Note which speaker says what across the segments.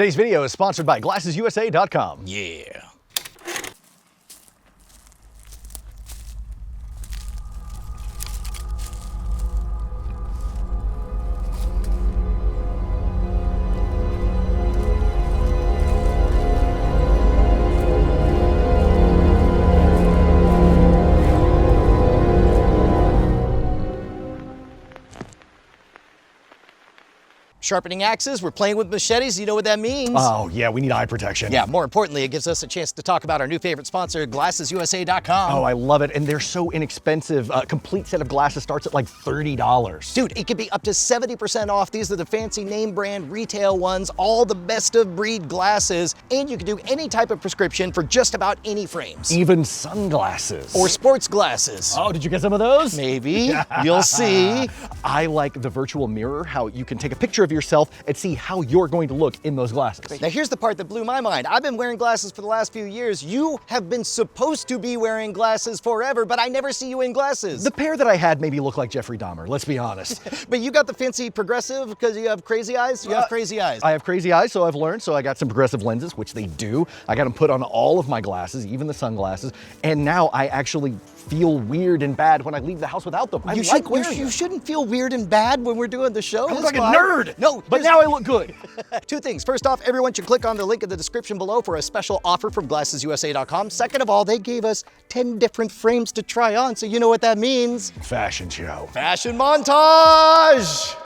Speaker 1: Today's video is sponsored by GlassesUSA.com.
Speaker 2: Yeah. Sharpening axes, we're playing with machetes, you know what that means.
Speaker 1: Oh yeah, we need eye protection.
Speaker 2: Yeah, more importantly, it gives us a chance to talk about our new favorite sponsor, GlassesUSA.com.
Speaker 1: Oh, I love it, and they're so inexpensive. A complete set of glasses starts at like $30.
Speaker 2: Dude, it could be up to 70% off. These are the fancy name brand retail ones, all the best of breed glasses, and you can do any type of prescription for just about any frames.
Speaker 1: Even sunglasses.
Speaker 2: Or sports glasses.
Speaker 1: Oh, did you get some of those?
Speaker 2: Maybe, you'll see.
Speaker 1: I like the virtual mirror, how you can take a picture of yourself and see how you're going to look in those glasses.
Speaker 2: Now here's the part that blew my mind. I've been wearing glasses for the last few years. You have been supposed to be wearing glasses forever, but I never see you in glasses.
Speaker 1: The pair that I had made me look like Jeffrey Dahmer, let's be honest.
Speaker 2: But you got the fancy progressive because you have crazy eyes? You have crazy eyes.
Speaker 1: I have crazy eyes, so I've learned, so I got some progressive lenses, which they do. I got them put on all of my glasses, even the sunglasses, and now I actually feel weird and bad when I leave the house without them.
Speaker 2: You shouldn't feel weird and bad when we're doing the show.
Speaker 1: I look like a nerd.
Speaker 2: No,
Speaker 1: but now I look good.
Speaker 2: Two things. First off, everyone should click on the link in the description below for a special offer from GlassesUSA.com. Second of all, they gave us 10 different frames to try on, so you know what that means.
Speaker 1: Fashion show.
Speaker 2: Fashion montage!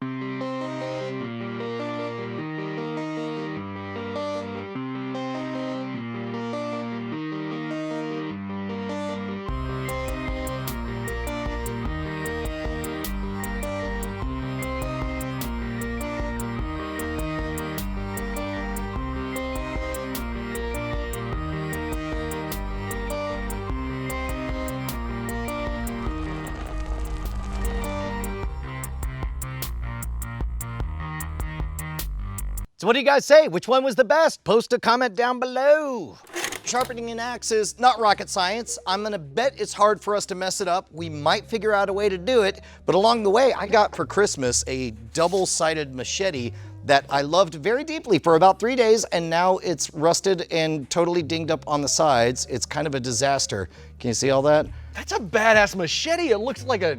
Speaker 2: So what do you guys say? Which one was the best? Post a comment down below. Sharpening an axe is not rocket science. I'm gonna bet it's hard for us to mess it up. We might figure out a way to do it, but along the way, I got for Christmas a double-sided machete that I loved very deeply for about 3 days, and now it's rusted and totally dinged up on the sides. It's kind of a disaster. Can you see all that?
Speaker 1: That's a badass machete. It looks like a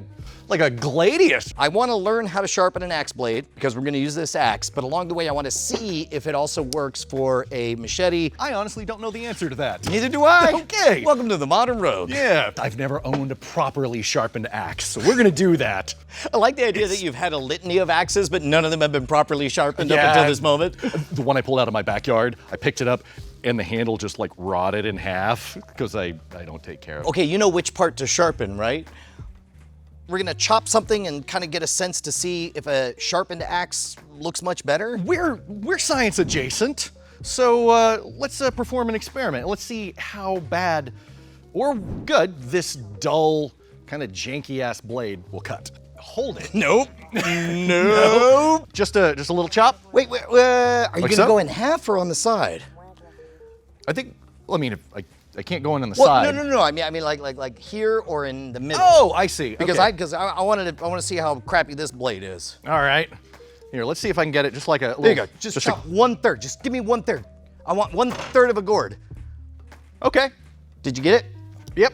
Speaker 1: gladius.
Speaker 2: I want to learn how to sharpen an axe blade because we're going to use this axe, but along the way I want to see if it also works for a machete.
Speaker 1: I honestly don't know the answer to that.
Speaker 2: Neither do I.
Speaker 1: Okay.
Speaker 2: Welcome to the modern road.
Speaker 1: Yeah, I've never owned a properly sharpened axe, so we're gonna do that.
Speaker 2: I like the idea that you've had a litany of axes, but none of them have been properly sharpened up until this moment.
Speaker 1: The one I pulled out of my backyard, I picked it up and the handle just like rotted in half because I don't take care of it.
Speaker 2: Okay, you know which part to sharpen, right? We're gonna chop something and kind of get a sense to see if a sharpened axe looks much better.
Speaker 1: We're science adjacent, so let's perform an experiment. Let's see how bad or good this dull, kind of janky ass blade will cut. Hold it.
Speaker 2: Nope. Nope.
Speaker 1: Just a little chop.
Speaker 2: Wait, are you gonna
Speaker 1: so?
Speaker 2: go in half or on the side?
Speaker 1: I think. Well, I mean, if I can't go in on the side.
Speaker 2: No. I mean, like here or in the middle.
Speaker 1: Oh, I see.
Speaker 2: Because
Speaker 1: okay.
Speaker 2: I want to see how crappy this blade is.
Speaker 1: All right. Here, let's see if I can get it just like a.
Speaker 2: There you go. Just chop 1/3. Just give me 1/3. I want 1/3 of a gourd.
Speaker 1: Okay.
Speaker 2: Did you get it?
Speaker 1: Yep.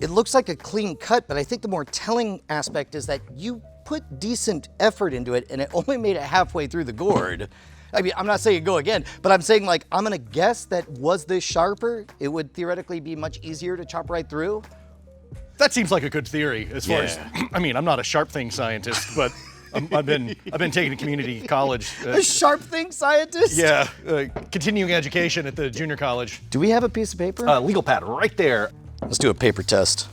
Speaker 2: It looks like a clean cut, but I think the more telling aspect is that you put decent effort into it, and it only made it halfway through the gourd. I mean, I'm not saying go again, but I'm saying like, I'm gonna guess that was this sharper, it would theoretically be much easier to chop right through.
Speaker 1: That seems like a good theory as far as, I mean, I'm not a sharp thing scientist, but I've been taking a community college.
Speaker 2: A sharp thing scientist?
Speaker 1: Yeah, continuing education at the junior college.
Speaker 2: Do we have a piece of paper?
Speaker 1: Legal pad right there.
Speaker 2: Let's do a paper test.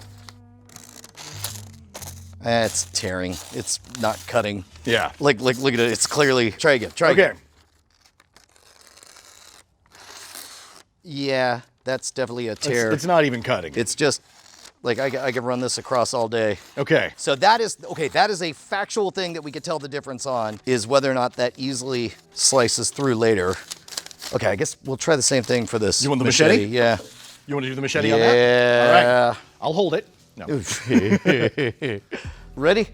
Speaker 2: It's tearing, it's not cutting.
Speaker 1: Yeah.
Speaker 2: Like look at it, it's clearly, try again.
Speaker 1: Okay.
Speaker 2: Yeah, that's definitely a tear.
Speaker 1: It's not even cutting.
Speaker 2: It's just, like I could run this across all day.
Speaker 1: Okay.
Speaker 2: So that is a factual thing that we could tell the difference on, is whether or not that easily slices through later. Okay, I guess we'll try the same thing for this.
Speaker 1: You want the machete?
Speaker 2: Yeah.
Speaker 1: You want to do the machete on that? All right. I'll hold it. No.
Speaker 2: Ready,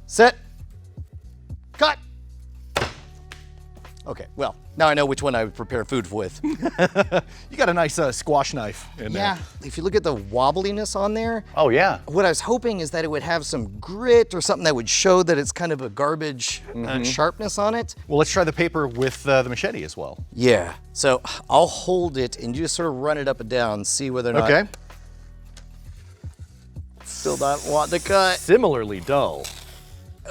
Speaker 2: set, cut. Okay, well, now I know which one I would prepare food with.
Speaker 1: You got a nice squash knife in there.
Speaker 2: Yeah, if you look at the wobbliness on there,
Speaker 1: Oh, yeah.
Speaker 2: what I was hoping is that it would have some grit or something that would show that it's kind of a garbage sharpness on it.
Speaker 1: Well, let's try the paper with the machete as well.
Speaker 2: Yeah, so I'll hold it and you just sort of run it up and down, see whether or not.
Speaker 1: Okay.
Speaker 2: Still not wanting to cut.
Speaker 1: Similarly dull.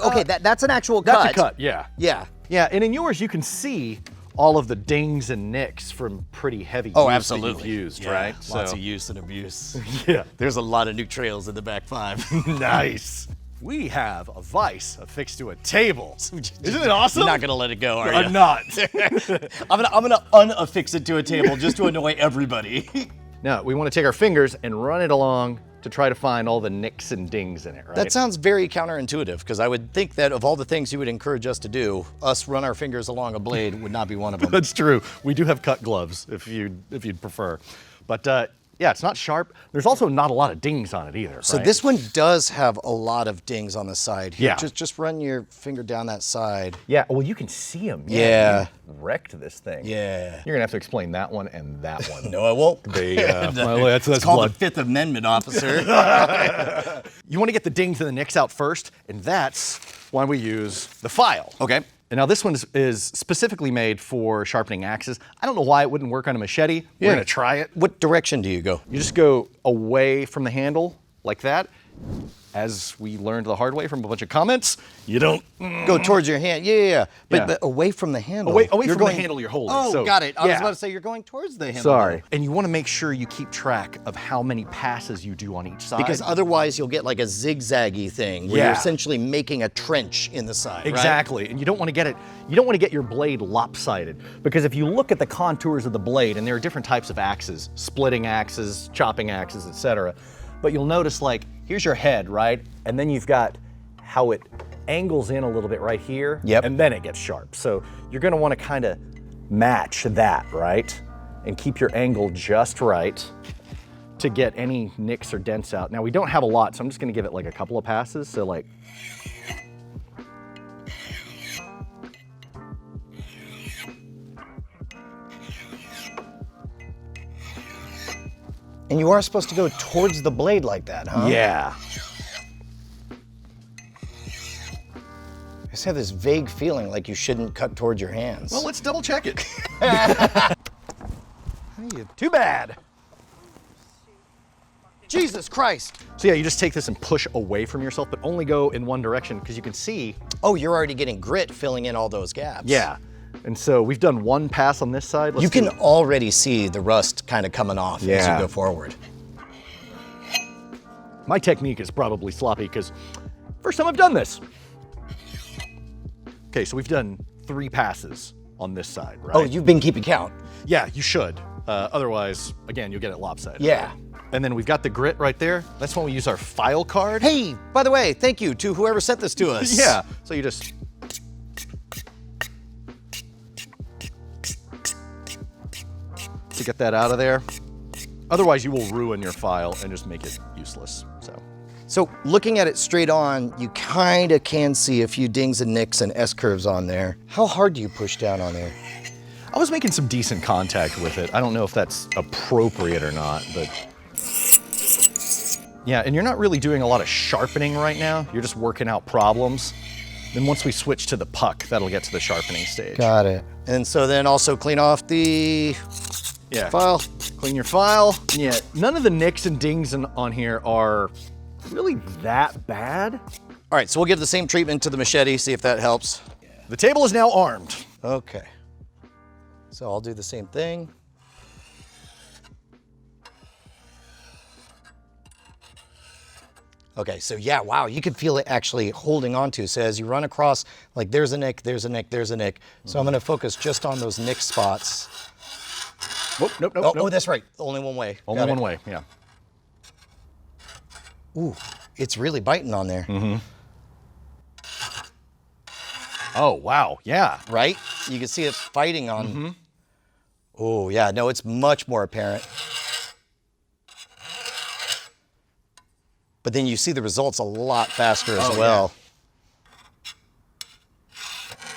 Speaker 2: Okay, that's an actual cut.
Speaker 1: That's a cut, yeah.
Speaker 2: Yeah.
Speaker 1: Yeah, and in yours, you can see all of the dings and nicks from pretty heavy use that you've used, right?
Speaker 2: Lots of use and abuse.
Speaker 1: Yeah.
Speaker 2: There's a lot of new trails in the back 5.
Speaker 1: Nice. We have a vise affixed to a table. Isn't it awesome?
Speaker 2: You're not gonna let it go, are you?
Speaker 1: I'm not.
Speaker 2: I'm gonna unaffix it to a table just to annoy everybody.
Speaker 1: Now, we want to take our fingers and run it along to try to find all the nicks and dings in it, right?
Speaker 2: That sounds very counterintuitive, because I would think that of all the things you would encourage us to do, us run our fingers along a blade would not be one of them.
Speaker 1: That's true. We do have cut gloves if you'd prefer. But yeah, it's not sharp. There's also not a lot of dings on it either.
Speaker 2: So
Speaker 1: right?
Speaker 2: this one does have a lot of dings on the side here.
Speaker 1: Yeah.
Speaker 2: Just run your finger down that side.
Speaker 1: Yeah, well, you can see them.
Speaker 2: Yeah.
Speaker 1: You wrecked this thing.
Speaker 2: Yeah.
Speaker 1: You're gonna have to explain that one and that one.
Speaker 2: No, I won't.
Speaker 1: Well, that's
Speaker 2: It's called
Speaker 1: blood.
Speaker 2: the Fifth Amendment, officer.
Speaker 1: You want to get the dings and the nicks out first, and that's why we use the file.
Speaker 2: Okay.
Speaker 1: And now this one is specifically made for sharpening axes. I don't know why it wouldn't work on a machete.
Speaker 2: Yeah.
Speaker 1: We're gonna try it.
Speaker 2: What direction do you go?
Speaker 1: You just go away from the handle like that. As we learned the hard way from a bunch of comments, you don't
Speaker 2: Go towards your hand. Yeah.
Speaker 1: Yeah.
Speaker 2: But away from the handle.
Speaker 1: away
Speaker 2: You're
Speaker 1: from
Speaker 2: going-
Speaker 1: the handle you're holding.
Speaker 2: Oh,
Speaker 1: So,
Speaker 2: got it. I was
Speaker 1: yeah.
Speaker 2: about to say you're going towards the handle.
Speaker 1: Sorry. And you want to make sure you keep track of how many passes you do on each side.
Speaker 2: Because otherwise you'll get like a zigzaggy thing where
Speaker 1: Yeah.
Speaker 2: you're essentially making a trench in the side. right?
Speaker 1: Exactly. And you don't want to get it, you don't want to get your blade lopsided. Because if you look at the contours of the blade, and there are different types of axes, splitting axes, chopping axes, etc. But you'll notice, like, here's your head, right? And then you've got how it angles in a little bit right here.
Speaker 2: Yep.
Speaker 1: And then it gets sharp. So you're gonna want to kind of match that, right? And keep your angle just right to get any nicks or dents out. Now we don't have a lot, so I'm just gonna give it like a couple of passes. So like,
Speaker 2: And you are supposed to go towards the blade like that, huh?
Speaker 1: yeah.
Speaker 2: I just have this vague feeling like you shouldn't cut towards your hands.
Speaker 1: Well, let's double check it.
Speaker 2: Too bad. Jesus Christ.
Speaker 1: So yeah, you just take this and push away from yourself, but only go in one direction because you can see.
Speaker 2: Oh, you're already getting grit filling in all those gaps.
Speaker 1: Yeah. And so we've done one pass on this side. Let's
Speaker 2: You can
Speaker 1: do-
Speaker 2: already see the rust kind of coming off as
Speaker 1: Yeah.
Speaker 2: you go forward.
Speaker 1: My technique is probably sloppy because first time I've done this. Okay, so we've done 3 passes on this side, right?
Speaker 2: Oh, you've been keeping count.
Speaker 1: Yeah, you should. Otherwise, again, you'll get it lopsided.
Speaker 2: Yeah.
Speaker 1: And then we've got the grit right there. That's when we use our file card.
Speaker 2: Hey, by the way, thank you to whoever sent this to us.
Speaker 1: Yeah, so you just to get that out of there. Otherwise, you will ruin your file and just make it useless.
Speaker 2: So looking at it straight on, you kind of can see a few dings and nicks and S-curves on there. How hard do you push down on there?
Speaker 1: I was making some decent contact with it. I don't know if that's appropriate or not, but yeah, and you're not really doing a lot of sharpening right now. You're just working out problems. Then once we switch to the puck, that'll get to the sharpening stage.
Speaker 2: Got it. And so then also clean off the
Speaker 1: Yeah.
Speaker 2: file.
Speaker 1: Clean your file. Yeah, none of the nicks and dings on here are really that bad.
Speaker 2: All right, so we'll give the same treatment to the machete, see if that helps.
Speaker 1: The table is now armed.
Speaker 2: Okay. So I'll do the same thing. Okay, so yeah, wow, you can feel it actually holding onto. So as you run across, like there's a nick, there's a nick, there's a nick. So I'm gonna focus just on those nick spots.
Speaker 1: Whoop, nope, nope,
Speaker 2: Oh,
Speaker 1: nope.
Speaker 2: oh, that's right, only one way.
Speaker 1: Only
Speaker 2: Got
Speaker 1: one
Speaker 2: it.
Speaker 1: way, yeah.
Speaker 2: Ooh, it's really biting on there.
Speaker 1: Mm-hmm. Oh, wow, yeah.
Speaker 2: Right? You can see it fighting on. Oh, yeah, no, it's much more apparent. But then you see the results a lot faster as well.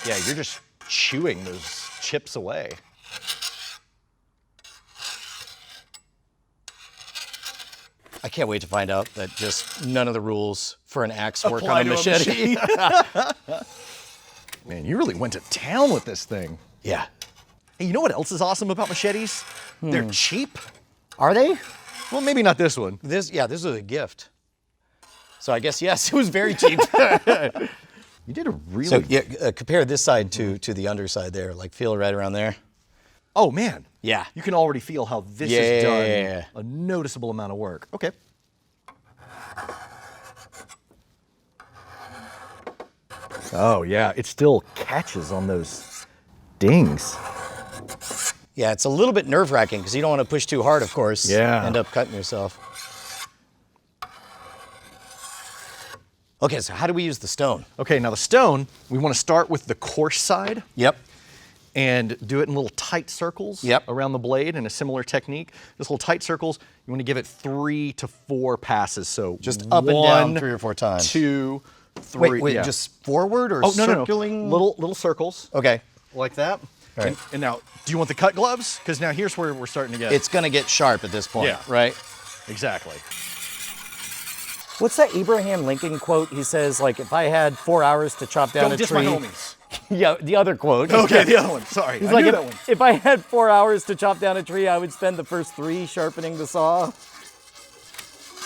Speaker 1: Yeah, you're just chewing those chips away.
Speaker 2: I can't wait to find out that just none of the rules for an axe work
Speaker 1: Apply
Speaker 2: on a
Speaker 1: to a
Speaker 2: machete.
Speaker 1: Man, you really went to town with this thing.
Speaker 2: Yeah.
Speaker 1: Hey, you know what else is awesome about machetes? They're cheap.
Speaker 2: Are they?
Speaker 1: Well, maybe not this one.
Speaker 2: This was a gift. So I guess, yes, it was very cheap.
Speaker 1: You did a really...
Speaker 2: So yeah, compare this side to the underside there, like feel it right around there.
Speaker 1: Oh, man.
Speaker 2: Yeah.
Speaker 1: You can already feel how this has done a noticeable amount of work. Okay. Oh, yeah. It still catches on those dings.
Speaker 2: Yeah, it's a little bit nerve-wracking because you don't want to push too hard, of course.
Speaker 1: Yeah.
Speaker 2: End up cutting yourself. Okay, so how do we use the stone?
Speaker 1: Okay, now the stone, we want to start with the coarse side.
Speaker 2: Yep.
Speaker 1: And do it in little tight circles around the blade in a similar technique. Just little tight circles. You want to give it 3 to 4 passes. So
Speaker 2: just up and down 3 or 4 times.
Speaker 1: 2, 3.
Speaker 2: Wait, just forward or circling?
Speaker 1: No. Little circles.
Speaker 2: Okay.
Speaker 1: Like that.
Speaker 2: Right.
Speaker 1: And now, do you want the cut gloves? Because now here's where we're starting to get...
Speaker 2: It's going to get sharp at this point, right?
Speaker 1: Exactly.
Speaker 3: What's that Abraham Lincoln quote? He says, like, if I had 4 hours to chop down
Speaker 1: Don't
Speaker 3: a
Speaker 1: diss
Speaker 3: tree.
Speaker 1: my homies.
Speaker 3: Yeah, the other quote.
Speaker 1: Okay, the other one. Sorry.
Speaker 3: He's
Speaker 1: I
Speaker 3: like,
Speaker 1: knew that one.
Speaker 3: if I had 4 hours to chop down a tree, I would spend the first 3 sharpening the saw.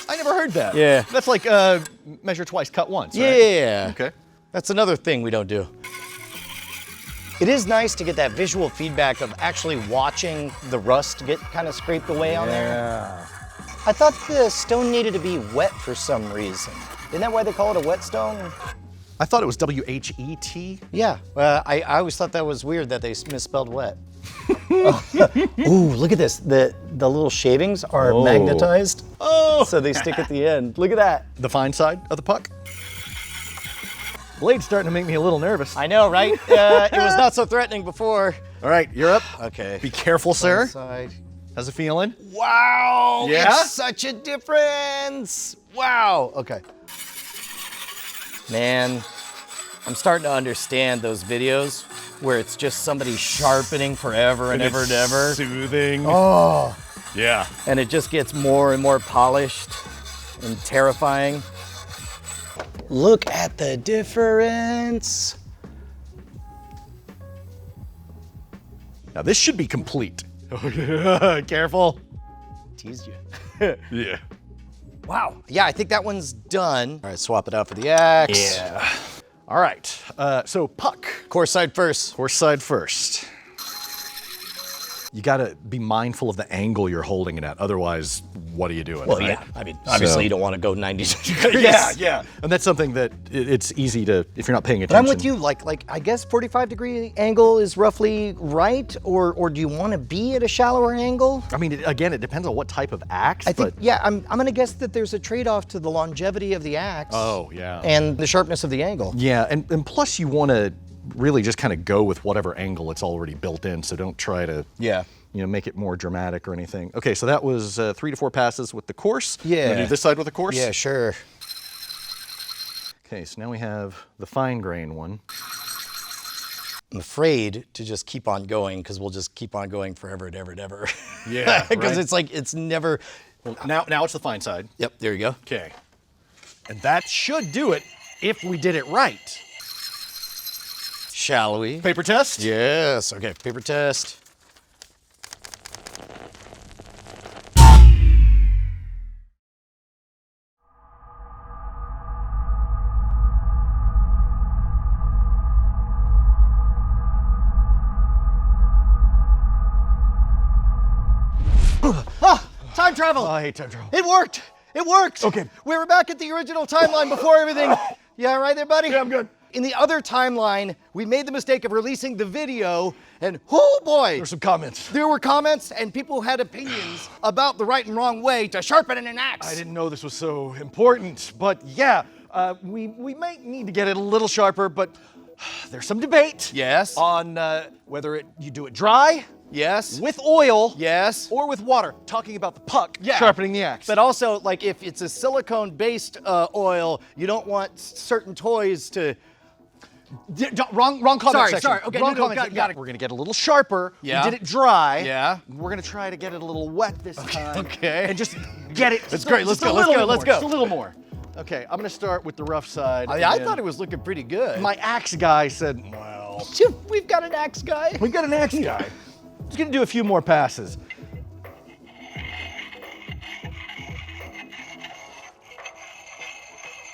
Speaker 1: I never heard that.
Speaker 3: Yeah.
Speaker 1: That's like measure twice, cut once, right?
Speaker 2: Yeah.
Speaker 1: Okay.
Speaker 2: That's another thing we don't do. It is nice to get that visual feedback of actually watching the rust get kind of scraped away on there. I thought the stone needed to be wet for some reason. Isn't that why they call it a whetstone?
Speaker 1: I thought it was W-H-E-T.
Speaker 2: Yeah, I always thought that was weird that they misspelled wet. Ooh, look at this. The little shavings are magnetized.
Speaker 1: Oh!
Speaker 2: So they stick at the end. Look at that.
Speaker 1: The fine side of the puck. Blade's starting to make me a little nervous.
Speaker 2: I know, right? It was not so threatening before.
Speaker 1: All right, you're up.
Speaker 2: Okay.
Speaker 1: Be careful, sir.
Speaker 2: Side.
Speaker 1: How's it feeling?
Speaker 2: Wow!
Speaker 1: Yeah?
Speaker 2: It's such a difference! Wow! Okay. Man, I'm starting to understand those videos where it's just somebody sharpening forever and ever and ever.
Speaker 1: Soothing.
Speaker 2: Oh!
Speaker 1: Yeah.
Speaker 2: And it just gets more and more polished and terrifying. Look at the difference.
Speaker 1: Now this should be complete. Careful.
Speaker 2: Teased you.
Speaker 1: Yeah.
Speaker 2: Wow. Yeah, I think that one's done. All right, swap it out for the axe.
Speaker 1: Yeah. All right. So puck.
Speaker 2: Coarse side first.
Speaker 1: Coarse side first. You gotta be mindful of the angle you're holding it at. Otherwise, what are you doing?
Speaker 2: Well,
Speaker 1: right?
Speaker 2: yeah. I mean, obviously you don't want to go 90 degrees.
Speaker 1: Yeah. And that's something that it's easy to, if you're not paying
Speaker 2: But
Speaker 1: attention.
Speaker 2: I'm with you, like I guess 45-degree angle is roughly right, or do you want to be at a shallower angle?
Speaker 1: I mean, again, it depends on what type of axe.
Speaker 2: I think, yeah, I'm gonna guess that there's a trade-off to the longevity of the axe.
Speaker 1: Oh, yeah.
Speaker 2: And the sharpness of the angle.
Speaker 1: Yeah, and plus you want to really just kind of go with whatever angle it's already built in, so don't try to make it more dramatic or anything. Okay, so that was 3 to 4 passes with the coarse.
Speaker 2: Yeah.
Speaker 1: Wanna do this side with the coarse?
Speaker 2: Yeah, sure.
Speaker 1: Okay, so now we have the fine grain one.
Speaker 2: I'm afraid to just keep on going because we'll just keep on going forever and ever and ever.
Speaker 1: Yeah,
Speaker 2: Because
Speaker 1: right.
Speaker 2: it's like, it's never.
Speaker 1: Well, now it's the fine side.
Speaker 2: Yep, there you go.
Speaker 1: Okay. And that should do it if we did it right.
Speaker 2: Shall we?
Speaker 1: Paper test?
Speaker 2: Yes, okay, paper test. Time travel!
Speaker 1: Oh, I hate time travel.
Speaker 2: It worked! It worked!
Speaker 1: Okay.
Speaker 2: We were back at the original timeline before everything. Yeah, right there, buddy?
Speaker 1: Yeah, I'm good.
Speaker 2: In the other timeline, we made the mistake of releasing the video, and oh boy!
Speaker 1: There's some comments.
Speaker 2: There were comments, and people had opinions about the right and wrong way to sharpen an axe.
Speaker 1: I didn't know this was so important, but yeah, we might need to get it a little sharper, but there's some debate.
Speaker 2: Yes.
Speaker 1: On whether you do it dry,
Speaker 2: Yes.
Speaker 1: with oil,
Speaker 2: Yes.
Speaker 1: or with water. Talking about the puck,
Speaker 2: Yeah.
Speaker 1: sharpening the axe.
Speaker 2: But also, like, if it's a silicone-based oil, you don't want certain toys to
Speaker 1: Wrong comment
Speaker 2: Sorry,
Speaker 1: section.
Speaker 2: sorry. Okay,
Speaker 1: wrong
Speaker 2: no,
Speaker 1: comment
Speaker 2: got
Speaker 1: section.
Speaker 2: it.
Speaker 1: We're gonna get a little sharper.
Speaker 2: Yeah.
Speaker 1: We did it dry.
Speaker 2: Yeah.
Speaker 1: We're gonna try to get it a little wet this time.
Speaker 2: Okay.
Speaker 1: And just get it.
Speaker 2: That's great. Let's go. Let's go. Let's go.
Speaker 1: Just a little more. Okay, I'm gonna start with the rough side.
Speaker 2: I thought it was looking pretty good.
Speaker 1: My axe guy said, well,
Speaker 2: We've got an axe guy.
Speaker 1: we got an axe guy. Just gonna do a few more passes.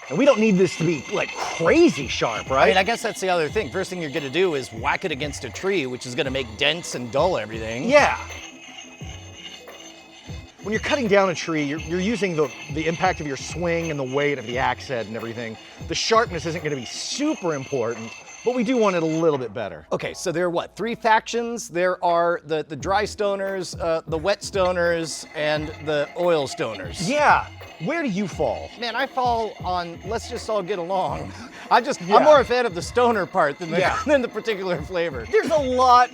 Speaker 1: And we don't need this to be like crazy sharp, right?
Speaker 2: I mean, I guess that's the other thing. First thing you're gonna do is whack it against a tree, which is gonna make dents and dull everything.
Speaker 1: Yeah. When you're cutting down a tree, you're using the impact of your swing and the weight of the axe head and everything. The sharpness isn't gonna be super important, but we do want it a little bit better.
Speaker 2: Okay, so there are what, 3 factions? There are the dry stoners, the wet stoners, and the oil stoners.
Speaker 1: Yeah, where do you fall?
Speaker 2: Man, I fall on let's just all get along. I'm
Speaker 1: Yeah.
Speaker 2: more a fan of the stoner part than the,
Speaker 1: Yeah.
Speaker 2: than the particular flavor.
Speaker 1: There's a lot,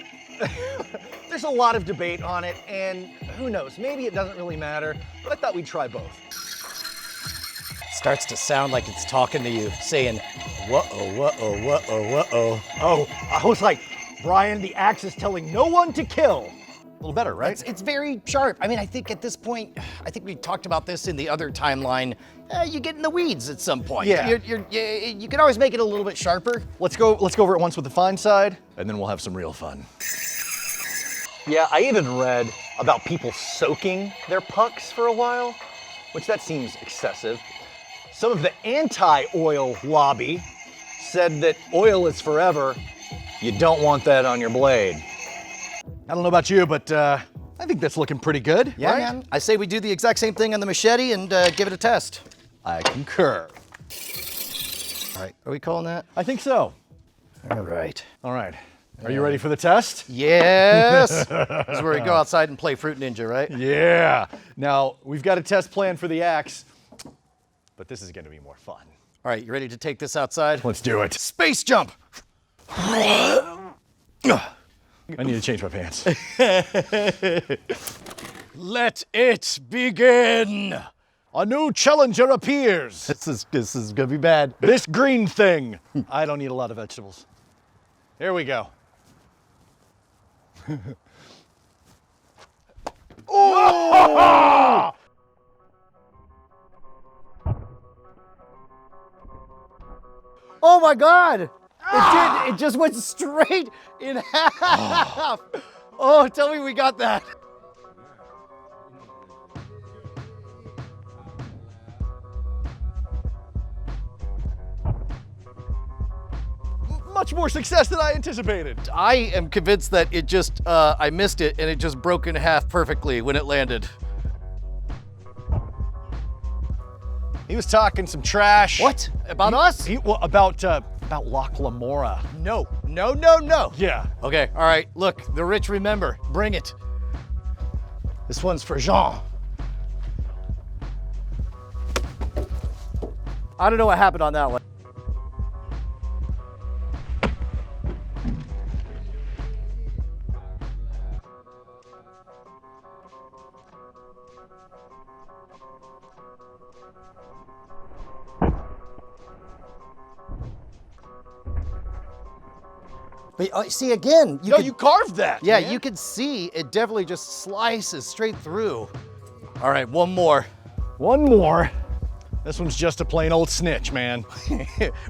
Speaker 1: there's a lot of debate on it, and who knows, maybe it doesn't really matter, but I thought we'd try both.
Speaker 2: Starts to sound like it's talking to you, saying, whoa-oh, whoa-oh, whoa-oh, whoa-oh.
Speaker 1: Oh, I was like, Brian, the axe is telling no one to kill. A little better, right?
Speaker 2: It's very sharp. I mean, I think at this point, I think we talked about this in the other timeline. You get in the weeds at some point.
Speaker 1: Yeah.
Speaker 2: You can always make it a little bit sharper.
Speaker 1: Let's go over it once with the fine side, and then we'll have some real fun. Yeah, I even read about people soaking their pucks for a while, which that seems excessive. Some of the anti-oil lobby said that oil is forever. You don't want that on your blade. I don't know about you, but I think that's looking pretty good,
Speaker 2: Yeah,
Speaker 1: right?
Speaker 2: man. I say we do the exact same thing on the machete and give it a test.
Speaker 1: I concur.
Speaker 2: All right, are we calling that?
Speaker 1: I think so.
Speaker 2: All right.
Speaker 1: All right. Are you ready for the test?
Speaker 2: Yes. This is where we go outside and play Fruit Ninja, right?
Speaker 1: Yeah. Now, we've got a test plan for the axe, but this is going to be more fun.
Speaker 2: All right, you ready to take this outside?
Speaker 1: Let's do it.
Speaker 2: Space jump.
Speaker 1: I need to change my pants.
Speaker 2: Let it begin.
Speaker 1: A new challenger appears.
Speaker 2: This is gonna be bad.
Speaker 1: This green thing. I don't eat a lot of vegetables. Here we go. Oh!
Speaker 2: Oh my God! It did. It just went straight in half. Oh, tell me we got that.
Speaker 1: Much more success than I anticipated.
Speaker 2: I am convinced that it just, I missed it and it just broke in half perfectly when it landed.
Speaker 1: He was talking some trash.
Speaker 2: What? About us?
Speaker 1: Well, about Loch Lamora.
Speaker 2: No, no, no, no.
Speaker 1: Yeah.
Speaker 2: Okay, all right, look, the rich remember. Bring it. This one's for Jean. I don't know what happened on that one. But see again,
Speaker 1: You carved that.
Speaker 2: yeah,
Speaker 1: man.
Speaker 2: you can see it definitely just slices straight through. All right, one more.
Speaker 1: One more. This one's just a plain old snitch, man.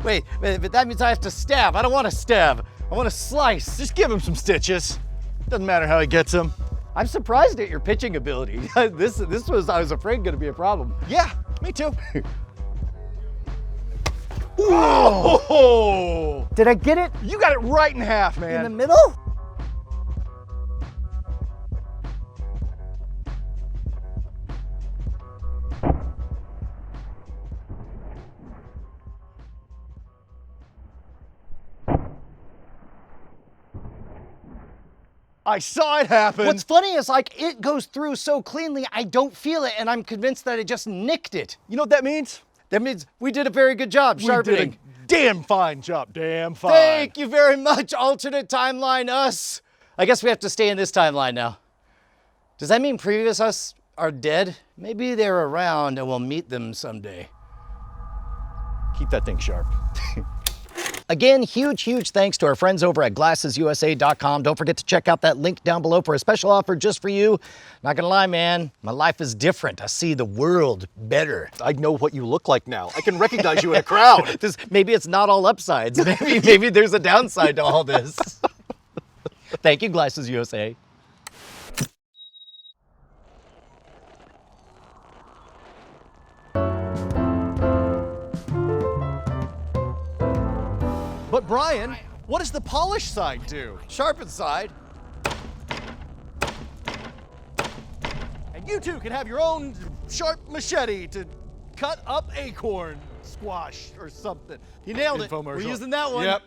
Speaker 2: Wait, but that means I have to stab. I don't want to stab. I want to slice.
Speaker 1: Just give him some stitches. Doesn't matter how he gets them.
Speaker 2: I'm surprised at your pitching ability. This was, I was afraid, going to be a problem.
Speaker 1: Yeah, me too. Oh!
Speaker 2: Did I get it
Speaker 1: You got it right in half,
Speaker 2: in the
Speaker 1: man.
Speaker 2: middle?
Speaker 1: I saw it happen.
Speaker 2: What's funny is like it goes through so cleanly, I don't feel it, and I'm convinced that it just nicked it.
Speaker 1: You know what that means?
Speaker 2: That means we did a very good job sharpening.
Speaker 1: We did a damn fine job. Damn fine.
Speaker 2: Thank you very much, alternate timeline us. I guess we have to stay in this timeline now. Does that mean previous us are dead? Maybe they're around and we'll meet them someday.
Speaker 1: Keep that thing sharp.
Speaker 2: Again, huge thanks to our friends over at GlassesUSA.com. Don't forget to check out that link down below for a special offer just for you. Not gonna lie, man, my life is different. I see the world better.
Speaker 1: I know what you look like now. I can recognize you in a crowd.
Speaker 2: Maybe it's not all upsides. Maybe there's a downside to all this. Thank you, Glasses USA.
Speaker 1: But Brian, what does the polish side do?
Speaker 2: Sharpen side.
Speaker 1: And you two can have your own sharp machete to cut up acorn squash or something.
Speaker 2: You nailed it.
Speaker 1: Infomercial.
Speaker 2: We're using that one.
Speaker 1: Yep.